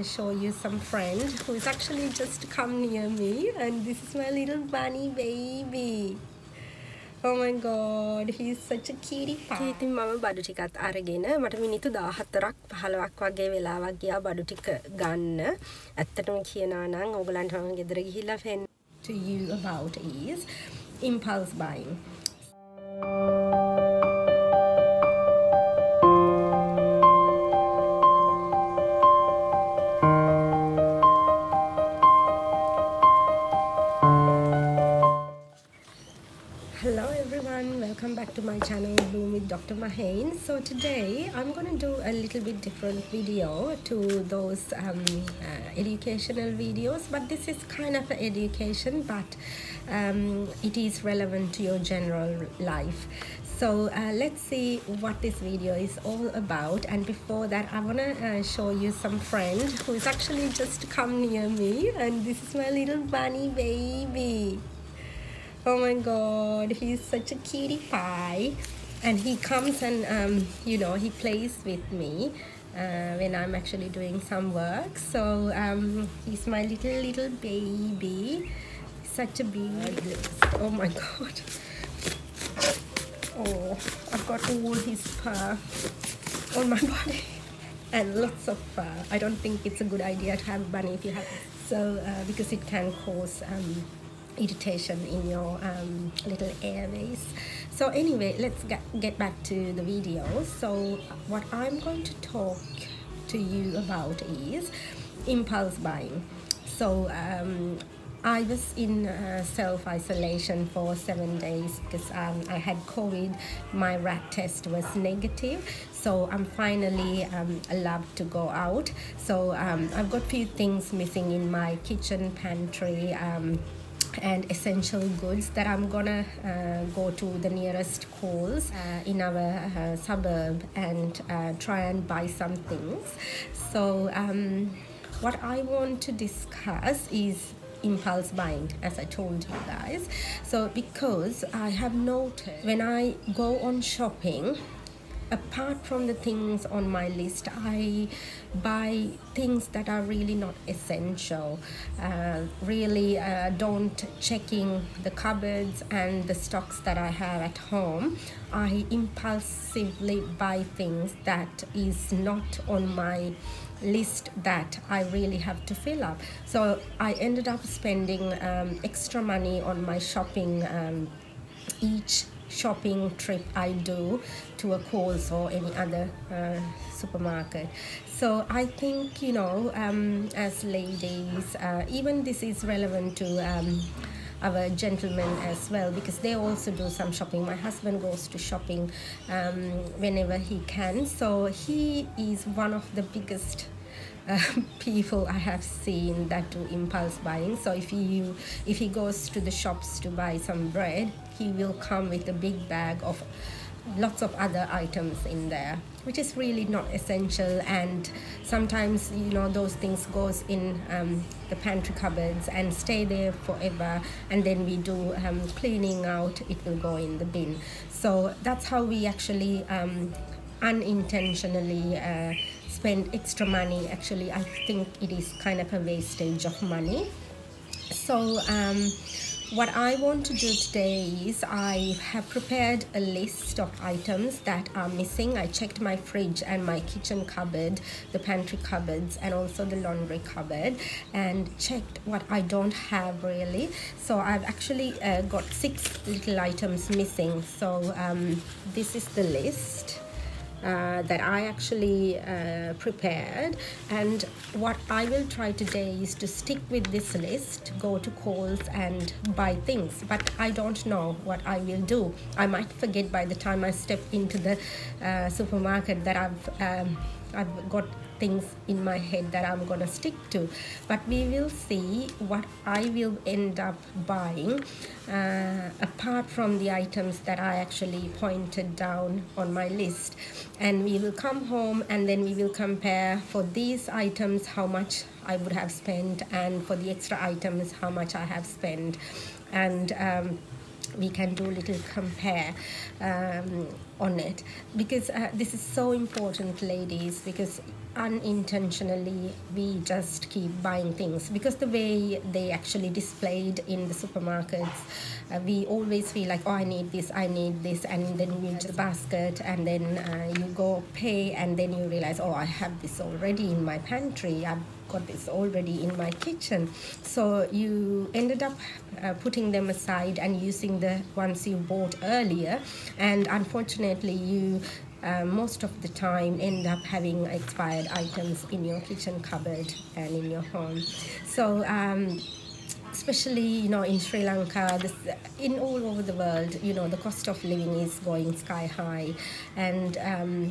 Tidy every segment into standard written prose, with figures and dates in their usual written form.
Show you some friend who is actually just come near me, and this is my little bunny baby. Oh my god, he's such a cutie pie. ඉතින් මම බඩු ටිකත් අරගෙන මට මිනිත්තු 14ක් 15ක් වගේ වෙලාවක් ගියා බඩු ටික ගන්න. ඇත්තටම කියනවා නම් ඕගලන්ට මම ගෙදර ගිහිල්ලා ෆෙන් to you about is impulse buying. Hello everyone, welcome back to my channel Bloom with Dr. Mahain. So today I'm going to do a little bit different video to those educational videos, but this is kind of an education, but it is relevant to your general life. So let's see what this video is all about, and before that I want to show you some friend who is actually just come near me, and this is my little bunny baby. Oh my god, he's such a cutie pie, and he comes and he plays with me when I'm actually doing some work. So he's my little baby, such a baby. Oh my god, oh, I've got all his fur on my body and lots of fur. I don't think it's a good idea to have a bunny if you have so because it can cause irritation in your little airways. So anyway, let's get back to the video. So what I'm going to talk to you about is impulse buying. So I was in self-isolation for 7 days because I had COVID. My rat test was negative, so I'm finally allowed to go out. So I've got few things missing in my kitchen pantry and essential goods that I'm gonna go to the nearest Coles in our suburb and try and buy some things. So what I want to discuss is impulse buying, as I told you guys. So because I have noticed when I go on shopping, apart from the things on my list, I buy things that are really not essential. Really don't checking the cupboards and the stocks that I have at home. I impulsively buy things that is not on my list that I really have to fill up. So I ended up spending extra money on my shopping each shopping trip I do to a Coles or any other supermarket. So I think, as ladies, even this is relevant to our gentlemen as well, because they also do some shopping. My husband goes to shopping whenever he can, so he is one of the biggest people I have seen that do impulse buying. So if he goes to the shops to buy some bread, he will come with a big bag of lots of other items in there, which is really not essential, and sometimes those things goes in the pantry cupboards and stay there forever, and then we do cleaning out, it will go in the bin. So that's how we actually unintentionally spend extra money. Actually, I think it is kind of a wastage of money. So what I want to do today is I have prepared a list of items that are missing. I checked my fridge and my kitchen cupboard, the pantry cupboards, and also the laundry cupboard, and checked what I don't have really. So I've actually got 6 little items missing. So this is the list that I actually prepared, and what I will try today is to stick with this list, go to Coles and buy things, but I don't know what I will do. I might forget by the time I step into the supermarket that I've got things in my head that I'm gonna stick to, but we will see what I will end up buying apart from the items that I actually pointed down on my list, and we will come home and then we will compare for these items how much I would have spent, and for the extra items how much I have spent, and we can do a little compare. on it, because this is so important, ladies, because unintentionally we just keep buying things because the way they actually displayed in the supermarkets, we always feel like, oh, I need this, and then you just basket, and then you go pay, and then you realize, oh, I have this already in my pantry, I've got this already in my kitchen. So you ended up putting them aside and using the ones you bought earlier, and unfortunately you most of the time end up having expired items in your kitchen cupboard and in your home. So especially in Sri Lanka, in all over the world, the cost of living is going sky high, and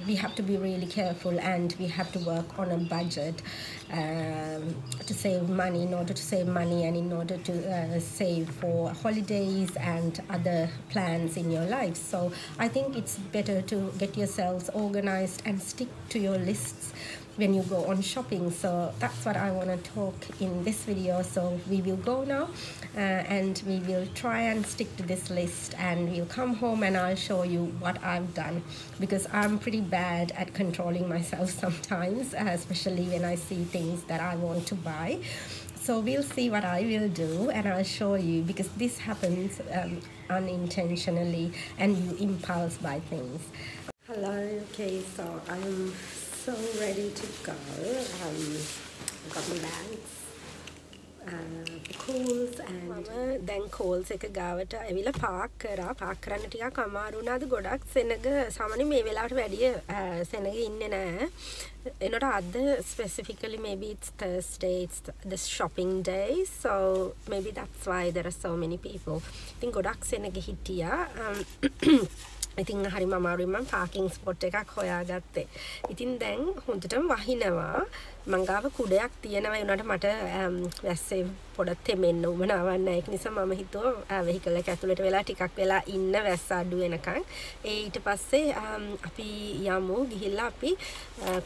we have to be really careful, and we have to work on a budget to save money, in order to save money, and in order to save for holidays and other plans in your life. So I think it's better to get yourselves organized and stick to your lists when you go on shopping. So that's what I want to talk in this video. So we will go now and we will try and stick to this list, and we'll come home and I'll show you what I've done, because I'm pretty bad at controlling myself sometimes, especially when I see things that I want to buy. So we'll see what I will do, and I'll show you, because this happens unintentionally and you impulse buy things. Hello, okay, so I'm so ready to go. I've got my bags, calls, and then calls එක ගාවට ඇවිල්ලා Park කරන්න ටිකක් අමාරු වුණාද ගොඩක් සෙනග සාමාන්‍ය මේ වෙලාවට වැඩිය සෙනග ඉන්නේ නැහැ. එනකොට අද specifically maybe it's Thursday, it's the shopping day, so maybe that's why there are so many people. ඉතින් ගොඩක් සෙනග හිටියා. ඉතින් හරිම අමාරුයි මම පාකින් ස්පොට් එකක් හොයාගත්තේ. ඉතින් දැන් හොඳටම වහිනවා. මං ගාව කුඩයක් තියෙනවා, ඒ උනාට මට වැස්සේ පොඩක් තෙමෙන්න උවමනාවක් නැහැ. ඒක නිසා මම හිතුවා වෙහිකල් එක ඇතුළට වෙලා ටිකක් වෙලා ඉන්න වැස්ස අඩු වෙනකන්. ඒ ඊට පස්සේ අපි යමු ගිහිල්ලා අපි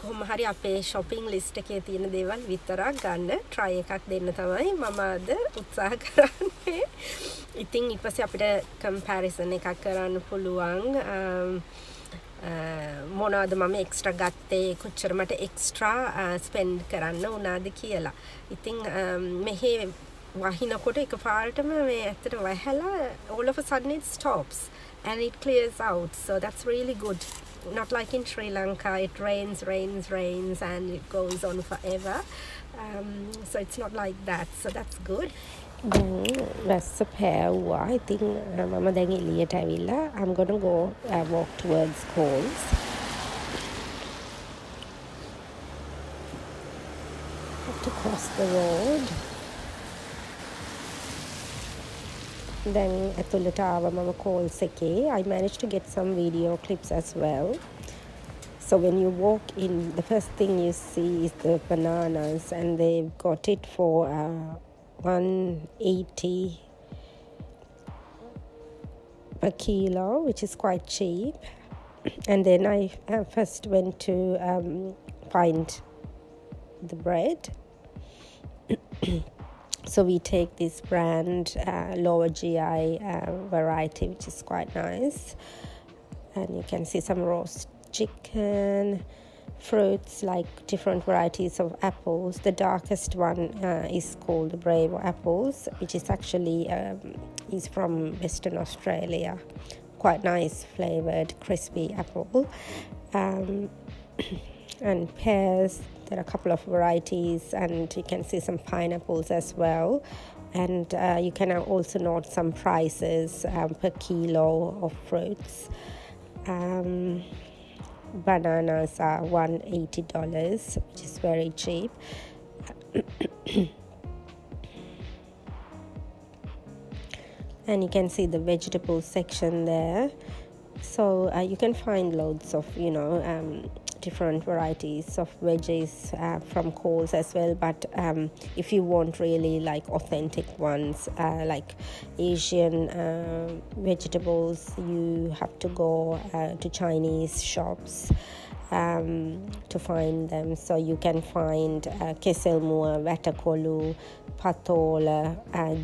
කොහොම හරි අපේ shopping list එකේ තියෙන දේවල් විතරක් ගන්න try එකක් දෙන්න තමයි මම අද උත්සාහ කරන්නේ. ඉතින් ඊට පස්සේ අපිට comparison එකක් කරන්න පුළුවන්. මොනවද මම එක්ස්ට්‍රා ගත්තේ, කොච්චර මට එක්ස්ට්‍රා ස්පෙන්ඩ් කරන්න උනාද කියලා. ඉතින් මෙහි වහිනකොට එකපාරටම මේ ඇත්තට වහලා all of a sudden it stops and it clears out, so that's really good. Not like in Sri Lanka, it rains and it goes on forever, so it's not like that, so that's good. දැන් වැස්ස පෑවුවා. ඉතින් මම දැන් එළියට ඇවිල්ලා I'm gonna go walk towards Coles. Have to cross the road. දැන් ඇතුළට ආව මම Coles එකේ. I managed to get some video clips as well. So when you walk in, the first thing you see is the bananas, and they've got it for $1.80 a kilo, which is quite cheap. And then I first went to find the bread. So we take this brand lower GI variety, which is quite nice, and you can see some roast chicken, fruits like different varieties of apples. The darkest one is called the Brave apples, which is actually is from Western Australia. Quite nice flavored crispy apple. And pears, there are a couple of varieties, and you can see some pineapples as well. And you can also note some prices per kilo of fruits. Bananas are $180, which is very cheap. And you can see the vegetable section there. So you can find loads of different varieties of veggies from Coles as well, but if you want really like authentic ones, like Asian vegetables, you have to go to Chinese shops to find them. So you can find keselmua, vatakolu, patola,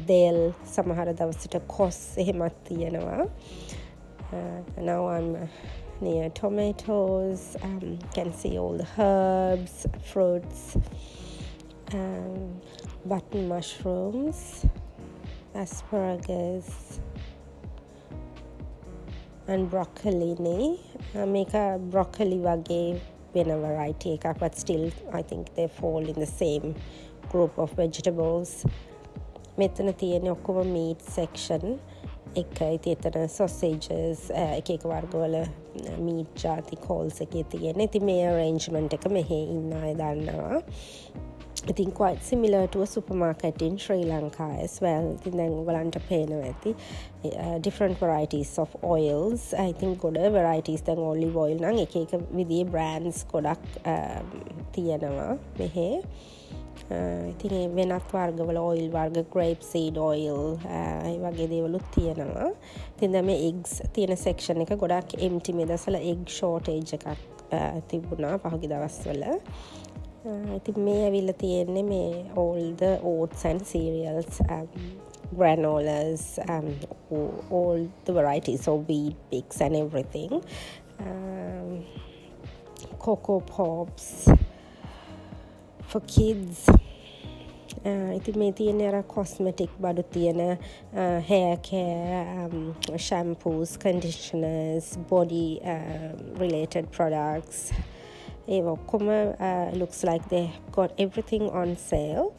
del, samahara dawasata kos එහෙමත් තියෙනවා. Now I'm near tomatoes. Can see all the herbs, fruits, button mushrooms, asparagus, and broccoli make a broccoli wage වෙන variety එකක්, but still I think they fall in the same group of vegetables. මෙතන තියෙන ඔක්කොම meat section එක. ඉතින් එතන sausages එක වර්ගවල meat ජාති calls එකේ තියෙන. ඉතින් මේ arrangement එක මෙහි ඉන්න අය දන්නවා. I think quite similar to a supermarket in Sri Lanka as well. ඉතින් දැන් ඔයගලන්ට පේනවා ඇති different varieties of oils. I think ගොඩ varieties දැන් olive oil නම් එක විදිහේ brands ගොඩක් තියෙනවා මෙහි. ඉතින් වෙනත් වර්ගවල oil වර්ග grape seed oil ඒ වගේ දේවලුත් තියෙනවා. ඉතින් දැන් මේ eggs තියෙන section එක ගොඩක් empty. මේ දවස්වල egg shortage එකක් තිබුණා පහුගිය දවස්වල. ඉතින් මේ ඇවිල්ලා තියෙන්නේ මේ all the oats and cereals, granolas, all the varieties of wheat bix and everything, cocoa pops for kids. ඉතින් මේ තියෙන අර cosmetic බඩු තියෙන hair care, shampoos, conditioners, body related products. Looks like they got everything on sale.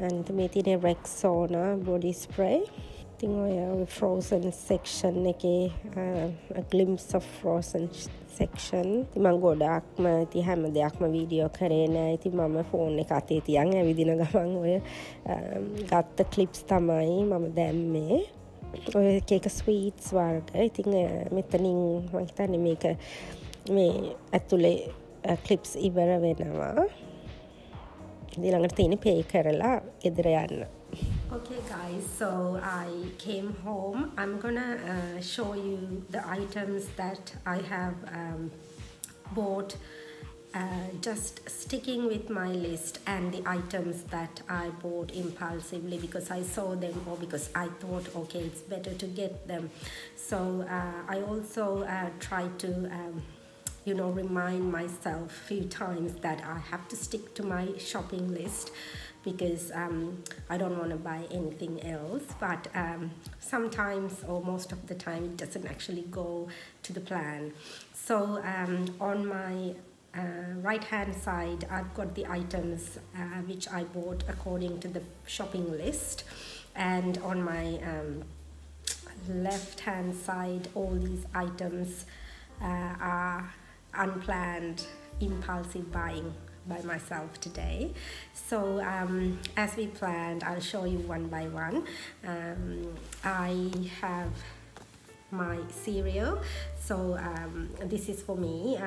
And මේ තියෙන Rexona body spray. ඉතින් ඔය frozen section එකේ a glimpse of frozen section. ඉතින් මම ගොඩක්ම ඉතින් හැම දෙයක්ම වීඩියෝ කරේ නෑ. ඉතින් මම ෆෝන් එක අතේ තියන් ඇවිදින ගමන් ඔය ගත්ත clips තමයි මම දැම්මේ. ඔය එක sweets වර්ග. ඉතින් මෙතනින් මම හිතන්නේ මේක මේ ඇතුලේ clips ඉවර වෙනවා. ඊළඟට තියෙන pay කරලා ගෙදර යන්න. Okay guys, so I came home. I'm gonna show you the items that I have bought, just sticking with my list, and the items that I bought impulsively because I saw them or because I thought okay it's better to get them. So I also tried to remind myself a few times that I have to stick to my shopping list because I don't want to buy anything else, but sometimes or most of the time it doesn't actually go to the plan. So on my right hand side I've got the items which I bought according to the shopping list, and on my left hand side all these items are unplanned impulsive buying by myself today. So as we planned, I'll show you one by one. I have my cereal, so this is for me.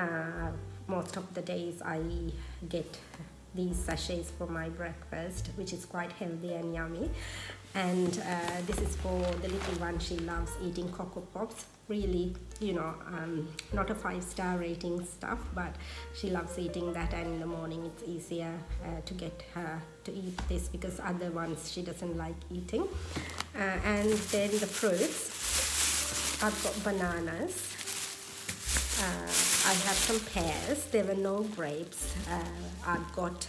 Most of the days I get these sachets for my breakfast, which is quite healthy and yummy. And this is for the little one. She loves eating Cocoa Pops. Really, not a 5-star rating stuff, but she loves eating that, and in the morning it's easier to get her to eat this because other ones she doesn't like eating. And then the fruits, I've got bananas. I have some pears. There were no grapes. I've got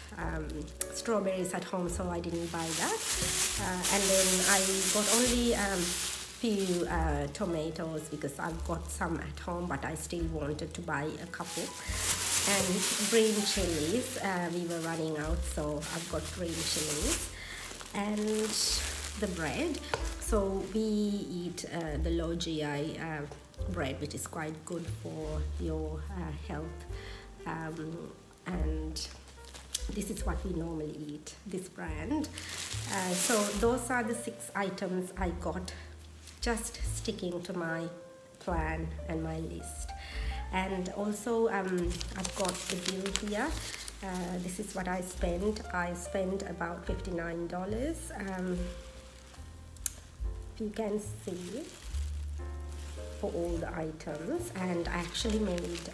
strawberries at home, so I didn't buy that. And then I got only few tomatoes because I've got some at home, but I still wanted to buy a couple. And green chilies, we were running out, so I've got green chilies. And the bread, so we eat the low GI bread, which is quite good for your health, and this is what we normally eat, this brand. So those are the 6 items I got, just sticking to my plan and my list. And also I've got the bill here. This is what I spent. I spent about $59. You can see for all the items, and I actually made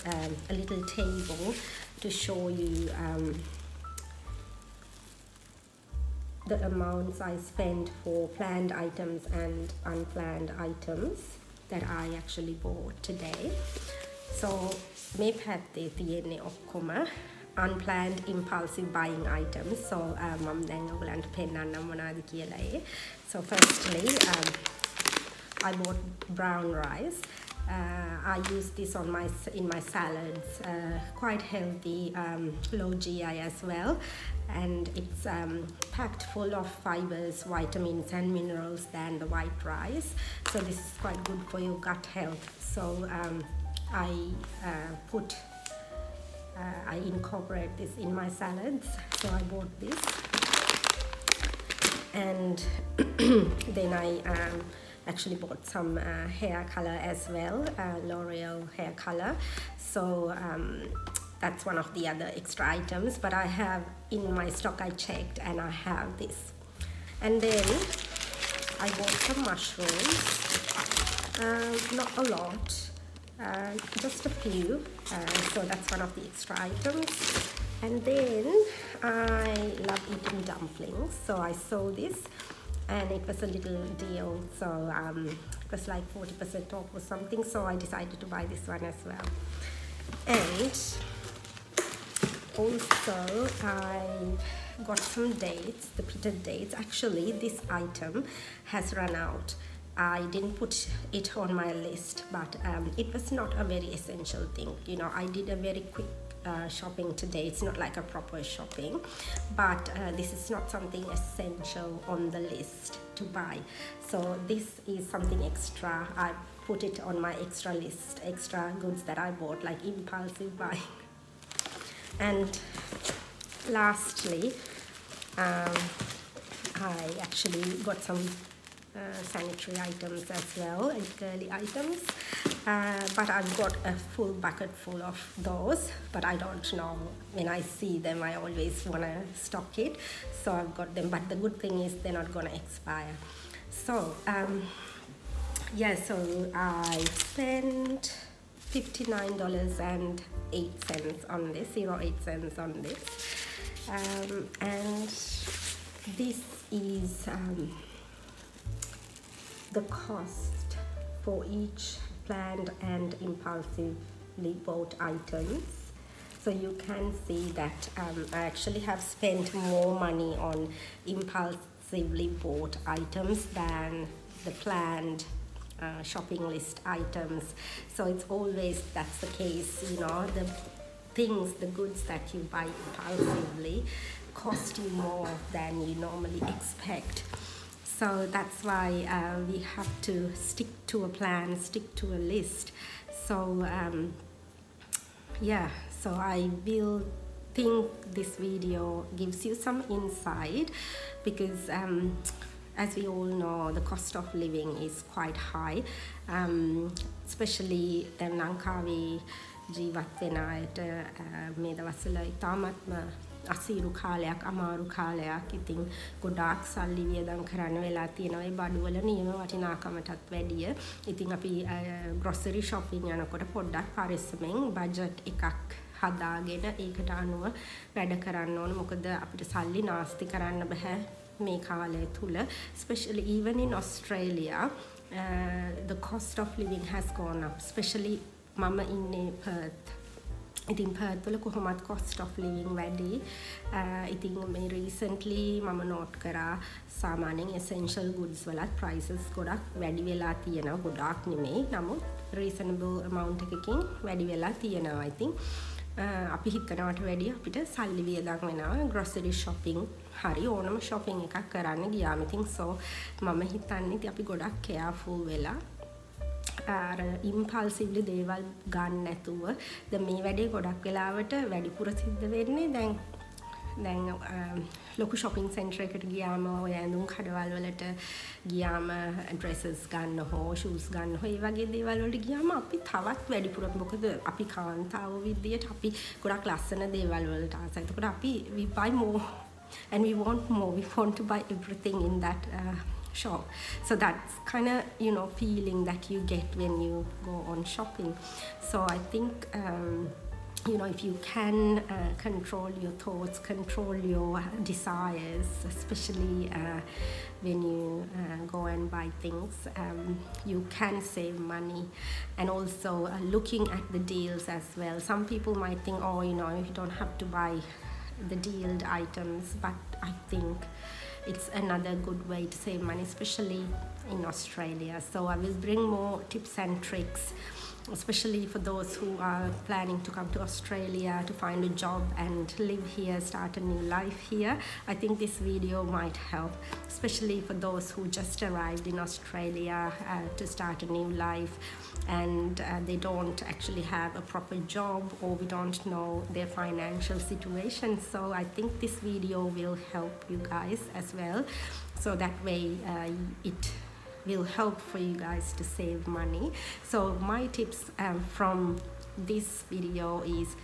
a little table to show you the amounts I spent for planned items and unplanned items. that I actually bought today. So මේ පැත්තේ තියෙන්නේ ඔක්කොම unplanned impulsive buying items. So මම දැන් ඔයගලන්ට පෙන්නන්නම් මොනවද කියලා. So firstly, I bought brown rice. I use this in my salads. Quite healthy, low GI as well, and it's packed full of fibers, vitamins and minerals than the white rice. So this is quite good for your gut health. So I incorporate this in my salads. So I bought this, and then I actually bought some hair color as well, L'Oreal hair color. So that's one of the other extra items, but I have in my stock, I checked, and I have this. And then I bought some mushrooms, not a lot, just a few, so that's one of the extra items. And then I love eating dumplings, so I saw this and it was a little deal, so it was like 40% off or something, so I decided to buy this one as well. And also I got some dates, the pitted dates. Actually this item has run out. I didn't put it on my list, but it was not a very essential thing. You know, I did a very quick shopping today. It's not like a proper shopping, but this is not something essential on the list to buy. So this is something extra. I put it on my extra list, extra goods that I bought, like impulsive buying. And lastly, I actually got some sanitary items as well, and girly items, but I've got a full bucket full of those, but I don't know, when I see them I always want to stock it, so I've got them. But the good thing is they're not gonna expire. So yeah, so I spent $59.08 on this, 08 cents on this, and this is the cost for each planned and impulsively bought items. So you can see that I actually have spent more money on impulsively bought items than the planned shopping list items. So it's always, that's the case, you know, the things, the goods that you buy impulsively cost you more than you normally expect. So that's why we have to stick to a plan, stick to a list. So yeah, so I will think this video gives you some insight, because as we all know, the cost of living is quite high, especially දැන් ලංකාවේ ජීවත් වෙන අයට මේ දවස්වල ඉතාමත්ම අසීරු කාලයක්, අමාරු කාලයක්. ඉතින් ගොඩාක් සල්ලි වියදම් කරන්න වෙලා තියෙනවා ඒ බඩුවල නියම වටිනාකමටත් වැඩිය. ඉතින් අපි grocery shopping යනකොට පොඩ්ඩක් පරිස්සමෙන් බජට් එකක් හදාගෙන ඒකට අනුව වැඩ කරන්න ඕන. මොකද අපිට සල්ලි නාස්ති කරන්න බෑ මේ කාලය තුල. Especially even in Australia, the cost of living has gone up, especially මම ඉන්නේ Perth. ඉතින් Perth වල කොහොමත් cost of living වැඩි. ඉතින් මේ recently මම note කරා සාමාන්‍යයෙන් essential goods වලත් prices ගොඩක් වැඩි වෙලා තියෙනවා. ගොඩාක් නෙමෙයි, නමුත් reasonable amount එකකින් වැඩි වෙලා තියෙනවා. I think අපි හිතනවට වැඩිය අපිට සල්ලි වියදම් වෙනවා grocery shopping හරි ඕනම shopping එකක් කරන්න ගියාම. ඉතින් so මම හිතන්නේ ඉතින් අපි ගොඩක් careful වෙලා impulsively දේවල් ගන්න නැතුව දැන් මේ වැඩේ ගොඩක් වෙලාවට වැඩිපුර සිද්ධ වෙන්නේ දැන් ලොකු shopping center එකකට ගියාම ඔය ඇඳුම් කඩවල් වලට ගියාම dresses ගන්න හෝ shoes ගන්න හෝ ඒ වගේ දේවල් වලට ගියාම අපි තවත් වැඩිපුර, මොකද අපි කාන්තාව විදියට අපි ගොඩක් ලස්සන දේවල් වලට ආසයි. ඒකට අපි we buy more and we want more. We want to buy everything in that shop. So that's kind of, you know, feeling that you get when you go on shopping. So I think you know, if you can control your thoughts, control your desires, especially when you go and buy things, you can save money. And also looking at the deals as well. Some people might think, oh, you know, you don't have to buy the dealed items, but I think it's another good way to save money, especially in Australia. So I will bring more tips and tricks, especially for those who are planning to come to Australia to find a job and live here, start a new life here. I think this video might help, especially for those who just arrived in Australia to start a new life, and they don't actually have a proper job, or we don't know their financial situation. So I think this video will help you guys as well, so that way it will help for you guys to save money. So my tips from this video is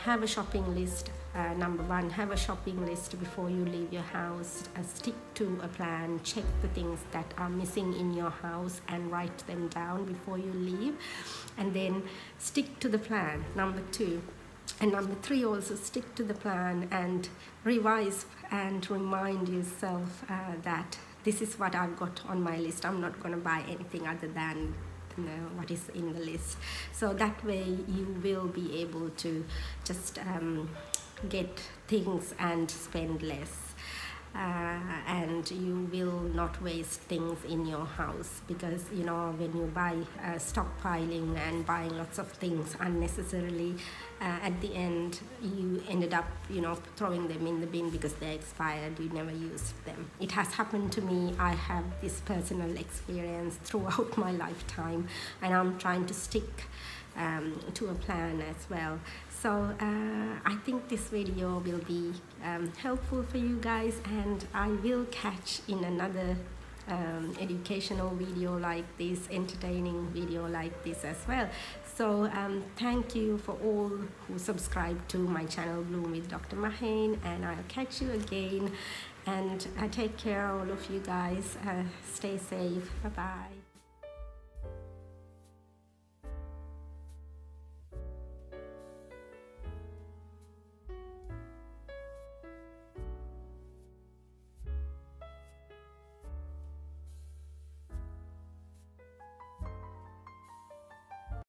have a shopping list. Number one, have a shopping list before you leave your house. Stick to a plan, check the things that are missing in your house and write them down before you leave, and then stick to the plan. Number two. And number three, also stick to the plan and revise and remind yourself that this is what I've got on my list. I'm not going to buy anything other than, you know, what is in the list. So that way you will be able to just get things and spend less. And you will not waste things in your house, because, you know, when you buy stockpiling and buying lots of things unnecessarily, at the end you ended up, you know, throwing them in the bin because they're expired, you never used them. It has happened to me. I have this personal experience throughout my lifetime, and I'm trying to stick to a plan as well. So I think this video will be helpful for you guys, and I will catch in another educational video like this, entertaining video like this as well. So thank you for all who subscribe to my channel Bloom with Dr. Mahane, and I'll catch you again, and take care all of you guys. Stay safe. Bye bye.